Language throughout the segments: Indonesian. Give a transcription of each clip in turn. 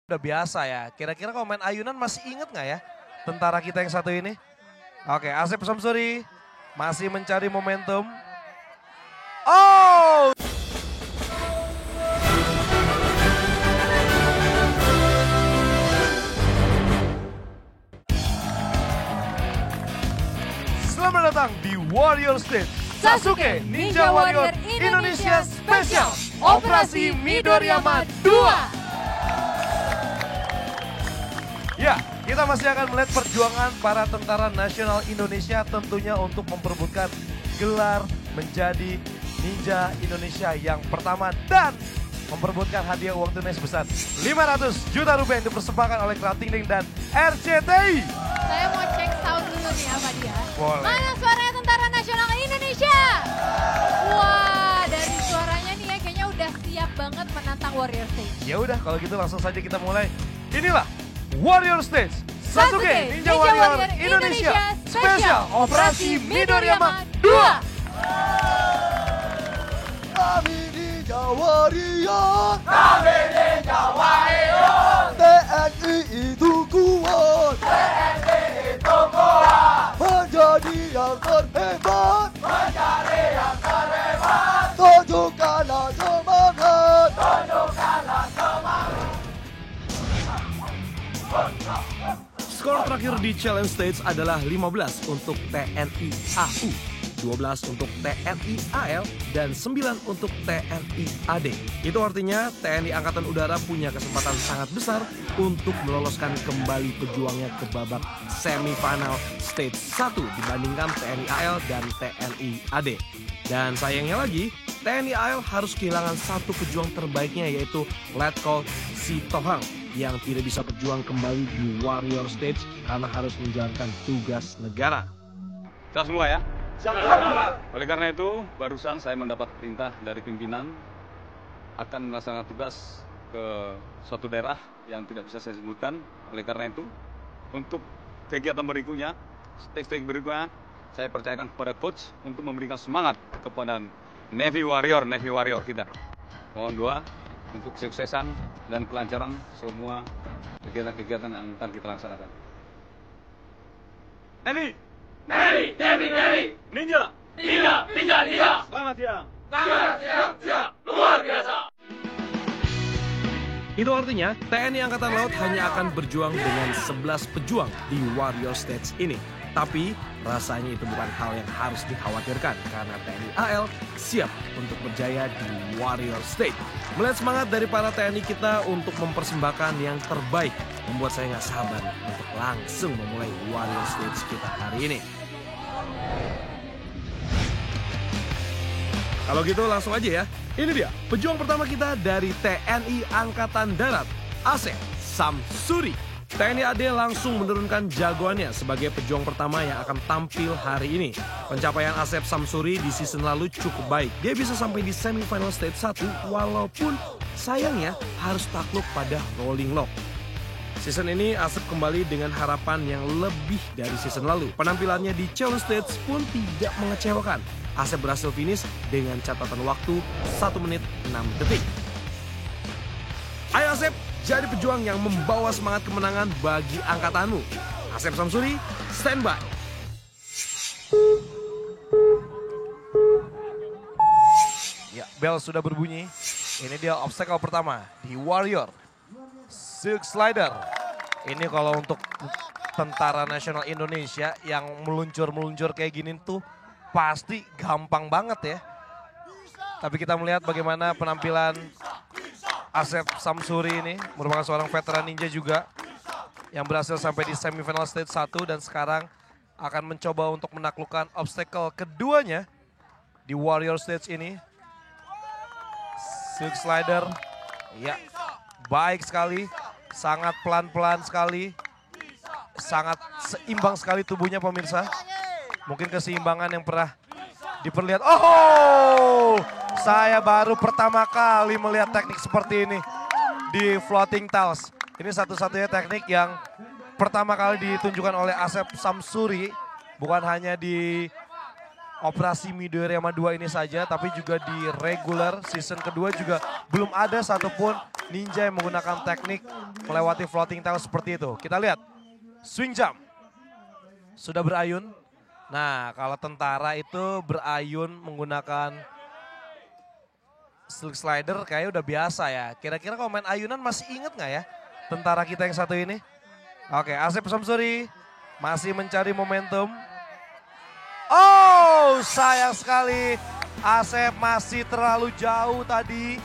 Udah biasa ya, kira-kira kalau main ayunan masih inget nggak ya tentara kita yang satu ini? Oke, Asep Samsuri masih mencari momentum. Oh! Selamat datang di Warrior Stage Sasuke Ninja Warrior Indonesia Special Operasi Midoriyama 2. Ya, kita masih akan melihat perjuangan para tentara nasional Indonesia tentunya untuk memperebutkan gelar menjadi Ninja Indonesia yang pertama dan memperebutkan hadiah uang tunai sebesar 500 juta rupiah yang dipersembahkan oleh Kratingling dan RCTI. Saya mau cek sound dulu nih apa dia. Boleh. Mana suaranya Tentara Nasional Indonesia? Wah, dari suaranya nih ya kayaknya udah siap banget menantang Warrior Stage. Ya udah, kalau gitu langsung saja kita mulai. Inilah Warrior Stage Sasuke Ninja Warrior Indonesia Special Operasi Midoriyama 2. Kami Ninja Warrior, Kami Ninja Warrior, TNI itu kuat, TNI itu kuat, menjadi yang terhebat, menjadi yang terhebat, tunjukkanlah semangat. tunjukkanlah semangat. Skor terakhir di Challenge Stage adalah 15 untuk TNI AU, 12 untuk TNI AL, dan 9 untuk TNI AD. Itu artinya TNI Angkatan Udara punya kesempatan sangat besar untuk meloloskan kembali pejuangnya ke babak semifinal Stage 1 dibandingkan TNI AL dan TNI AD. Dan sayangnya lagi, TNI AL harus kehilangan satu pejuang terbaiknya yaitu Letkol Sitohang yang tidak bisa berjuang kembali di Warrior Stage karena harus menjalankan tugas negara. Kita semua ya. Oleh karena itu, barusan saya mendapat perintah dari pimpinan akan melaksanakan tugas ke suatu daerah yang tidak bisa saya sebutkan. Oleh karena itu, untuk kegiatan berikutnya, stage berikutnya, saya percayakan kepada coach untuk memberikan semangat kepada Navy Warrior kita. Mohon doa untuk kesuksesan dan kelancaran semua kegiatan-kegiatan yang akan kita laksanakan. Navy! Ninja! Selamat siang! Luar biasa. Itu artinya TNI Angkatan Laut hanya akan berjuang dengan 11 pejuang di Warrior Stage ini. Tapi rasanya itu bukan hal yang harus dikhawatirkan karena TNI AL siap untuk berjaya di Warrior Stage. Melihat semangat dari para TNI kita untuk mempersembahkan yang terbaik membuat saya nggak sabar untuk langsung memulai Warrior Stage kita hari ini. Kalau gitu langsung aja ya. Ini dia pejuang pertama kita dari TNI Angkatan Darat, Asep Samsuri. TNI AD langsung menurunkan jagoannya sebagai pejuang pertama yang akan tampil hari ini. Pencapaian Asep Samsuri di season lalu cukup baik. Dia bisa sampai di semifinal stage 1 walaupun sayangnya harus takluk pada rolling lock. Season ini Asep kembali dengan harapan yang lebih dari season lalu. Penampilannya di challenge stage pun tidak mengecewakan. Asep berhasil finish dengan catatan waktu 1 menit 6 detik. Ayo Asep, jadi pejuang yang membawa semangat kemenangan bagi angkatanmu. Asep Samsuri, standby. Ya, bell sudah berbunyi. Ini dia obstacle pertama di Warrior. Silk Slider. Ini kalau untuk Tentara Nasional Indonesia yang meluncur-meluncur kayak gini tuh pasti gampang banget ya. Tapi kita melihat bagaimana penampilan Asep Samsuri ini merupakan seorang veteran ninja juga yang berhasil sampai di semifinal stage 1 dan sekarang akan mencoba untuk menaklukkan obstacle keduanya di Warrior Stage ini. Silk Slider, ya baik sekali, sangat pelan-pelan sekali, sangat seimbang sekali tubuhnya pemirsa. Mungkin keseimbangan yang pernah diperlihat. Oh, saya baru pertama kali melihat teknik seperti ini di floating tiles. Ini satu-satunya teknik yang pertama kali ditunjukkan oleh Asep Samsuri. Bukan hanya di Operasi Midoriyama 2 ini saja, tapi juga di regular season kedua juga belum ada satupun ninja yang menggunakan teknik melewati floating tile seperti itu. Kita lihat, swing jump. Sudah berayun. Nah, kalau tentara itu berayun menggunakan silk slider kayaknya udah biasa ya. Kira-kira kalau main ayunan masih inget nggak ya tentara kita yang satu ini? Oke, Asep Samsuri masih mencari momentum. Oh, sayang sekali. Asep masih terlalu jauh tadi.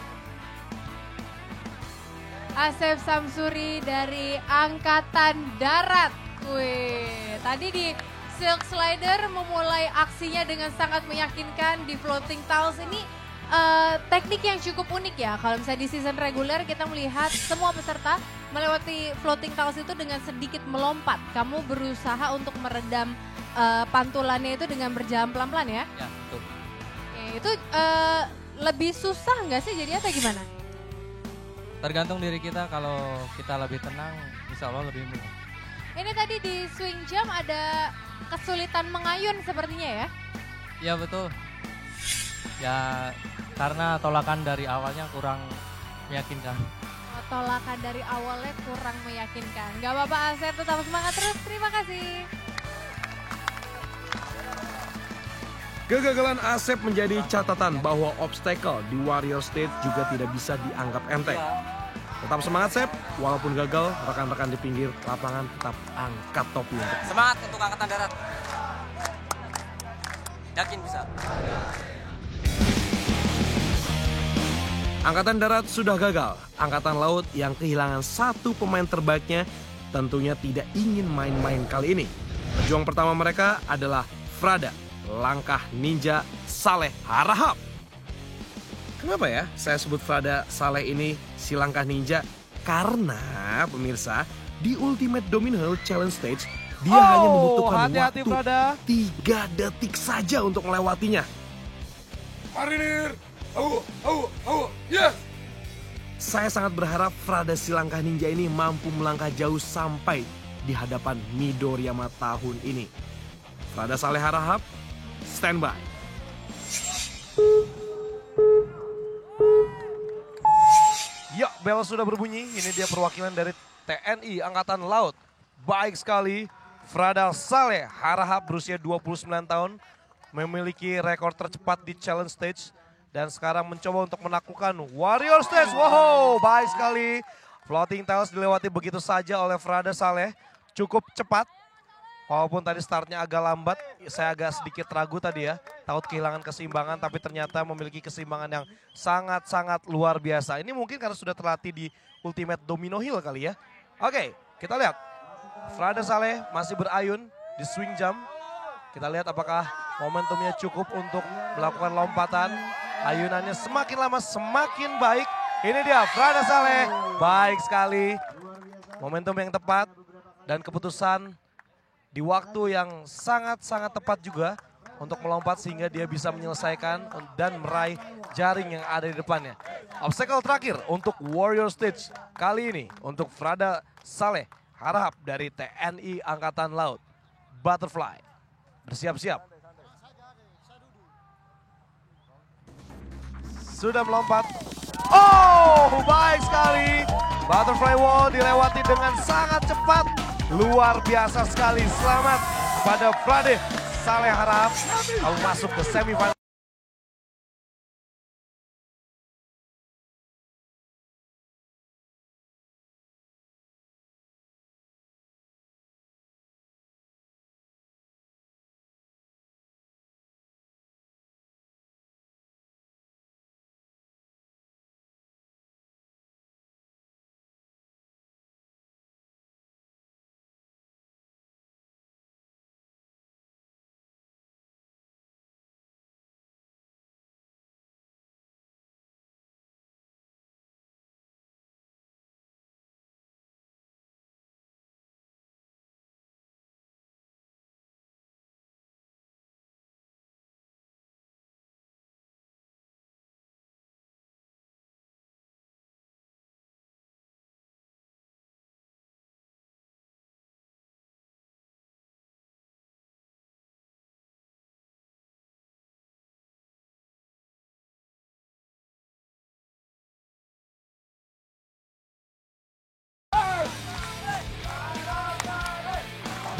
Asep Samsuri dari Angkatan Darat. Wih, tadi di silk slider memulai aksinya dengan sangat meyakinkan di floating tiles ini. Teknik yang cukup unik ya. Kalau misalnya di season reguler kita melihat semua peserta melewati floating tiles itu dengan sedikit melompat. Kamu berusaha untuk meredam pantulannya itu dengan berjalan pelan-pelan ya? Ya, betul. Oke, itu lebih susah nggak sih jadi atau gimana? Tergantung diri kita, kalau kita lebih tenang, insya Allah lebih mudah. Ini tadi di swing jump ada kesulitan mengayun sepertinya ya? Ya betul. Ya karena tolakan dari awalnya kurang meyakinkan. Tolakan dari awalnya kurang meyakinkan. Gak apa-apa Asep, tetap semangat terus. Terima kasih. Kegagalan Asep menjadi catatan bahwa obstacle di Warrior Stage juga tidak bisa dianggap enteng. Tetap semangat Sep, walaupun gagal, rekan-rekan di pinggir lapangan tetap angkat topi untuk Semangat untuk Angkatan Darat. Yakin bisa. Angkatan Darat sudah gagal. Angkatan Laut yang kehilangan satu pemain terbaiknya tentunya tidak ingin main-main kali ini. Pejuang pertama mereka adalah Frada, langkah ninja Saleh Harahap. Kenapa ya saya sebut Frada Saleh ini si langkah ninja? Karena pemirsa di Ultimate Domino Hill Challenge Stage dia hanya membutuhkan waktu 3 detik saja untuk melewatinya. Marinir, yes. Saya sangat berharap Frada si langkah ninja ini mampu melangkah jauh sampai di hadapan Midoriyama tahun ini. Frada Saleh Harahap, standby. Ya, bel sudah berbunyi. Ini dia perwakilan dari TNI Angkatan Laut. Baik sekali. Frada Saleh Harahap berusia 29 tahun. Memiliki rekor tercepat di challenge stage. Dan sekarang mencoba untuk menaklukkan Warrior Stage. Wow, baik sekali. Floating tiles dilewati begitu saja oleh Frada Saleh. Cukup cepat. Walaupun tadi startnya agak lambat, saya agak sedikit ragu tadi ya. Takut kehilangan keseimbangan, tapi ternyata memiliki keseimbangan yang sangat-sangat luar biasa. Ini mungkin karena sudah terlatih di Ultimate Domino Hill kali ya. Oke, kita lihat. Frada Saleh masih berayun di swing jump. Kita lihat apakah momentumnya cukup untuk melakukan lompatan. Ayunannya semakin lama semakin baik. Ini dia Frada Saleh. Baik sekali. Momentum yang tepat dan keputusan di waktu yang sangat-sangat tepat juga untuk melompat sehingga dia bisa menyelesaikan dan meraih jaring yang ada di depannya. Obstacle terakhir untuk Warrior Stage kali ini untuk Frada Saleh Harahap dari TNI Angkatan Laut. Butterfly, bersiap-siap. Sudah melompat. Oh, baik sekali. Butterfly wall dilewati dengan sangat cepat. Luar biasa sekali. Selamat pada Frada Saleh Harahap. Kamu masuk ke semifinal.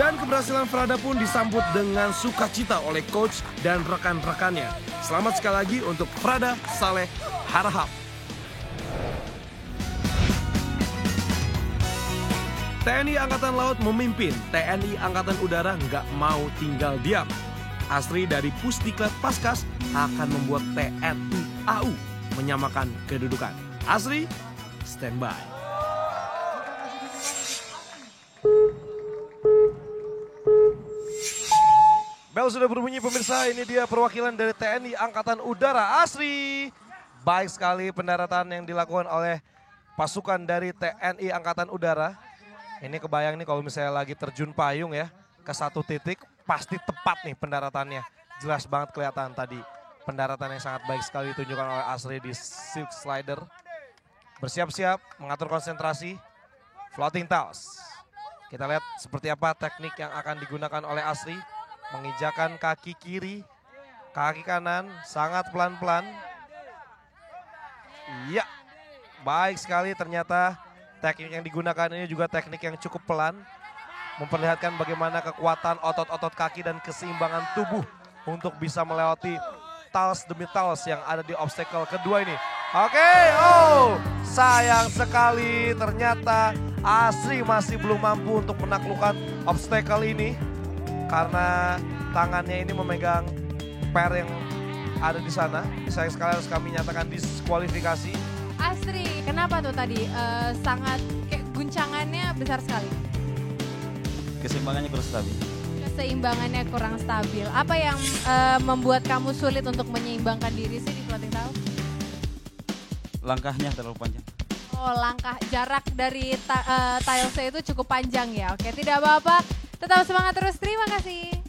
Dan keberhasilan Frada pun disambut dengan sukacita oleh coach dan rekan-rekannya. Selamat sekali lagi untuk Frada Saleh Harahap. TNI Angkatan Laut memimpin, TNI Angkatan Udara nggak mau tinggal diam. Asri dari Pusdiklat Paskas akan membuat TNI AU menyamakan kedudukan. Asri, standby. Bel sudah berbunyi pemirsa, ini dia perwakilan dari TNI Angkatan Udara. Asri, baik sekali pendaratan yang dilakukan oleh pasukan dari TNI Angkatan Udara. Ini kebayang nih kalau misalnya lagi terjun payung ya ke satu titik, pasti tepat nih pendaratannya. Jelas banget kelihatan tadi pendaratan yang sangat baik sekali ditunjukkan oleh Asri di Silk Slider. Bersiap-siap mengatur konsentrasi, floating toss. Kita lihat seperti apa teknik yang akan digunakan oleh Asri. Menginjakan kaki kiri, kaki kanan, sangat pelan-pelan. Iya, baik sekali ternyata teknik yang digunakan ini juga teknik yang cukup pelan. Memperlihatkan bagaimana kekuatan otot-otot kaki dan keseimbangan tubuh untuk bisa melewati tals demi tals yang ada di obstacle kedua ini. Oke, sayang sekali ternyata Asri masih belum mampu untuk menaklukkan obstacle ini. Karena tangannya ini memegang per yang ada di sana. Sayang sekali harus kami nyatakan diskualifikasi. Asri, kenapa tuh tadi sangat kayak guncangannya besar sekali? Keseimbangannya kurang stabil. Keseimbangannya kurang stabil. Apa yang membuat kamu sulit untuk menyeimbangkan diri sih di floating tower? Langkahnya terlalu panjang. Oh, langkah jarak dari tilesnya itu cukup panjang ya. Oke, tidak apa-apa. Tetap semangat terus. Terima kasih.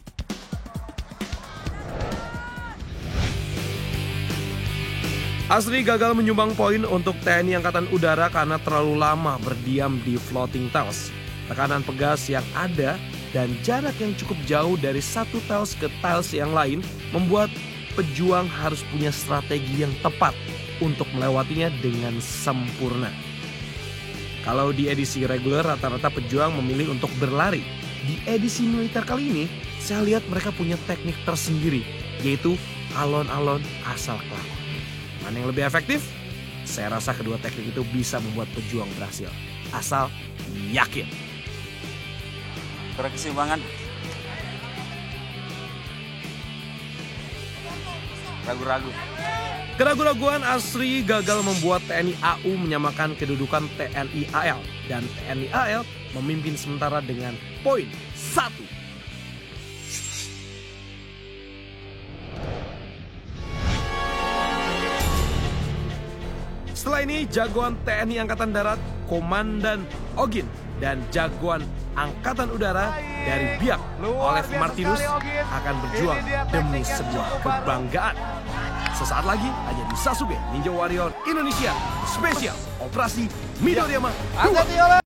Asri gagal menyumbang poin untuk TNI Angkatan Udara karena terlalu lama berdiam di floating tiles. Tekanan pegas yang ada dan jarak yang cukup jauh dari satu tiles ke tiles yang lain membuat pejuang harus punya strategi yang tepat untuk melewatinya dengan sempurna. Kalau di edisi reguler rata-rata pejuang memilih untuk berlari. Di edisi militer kali ini, saya lihat mereka punya teknik tersendiri, yaitu alon-alon asal kelakon. Mana yang lebih efektif? Saya rasa kedua teknik itu bisa membuat pejuang berhasil, asal yakin. Kurang keseimbangan. Ragu-ragu. Keraguan-raguan Asri gagal membuat TNI AU menyamakan kedudukan TNI AL. Dan TNI AL memimpin sementara dengan poin 1. Setelah ini jagoan TNI Angkatan Darat, Komandan Ogin, dan jagoan Angkatan Udara dari Biak, Olev Martinus akan berjuang demi sebuah kebanggaan. Sesaat lagi hanya di Sasuke Ninja Warrior Indonesia Spesial Operasi Midoriyama 2.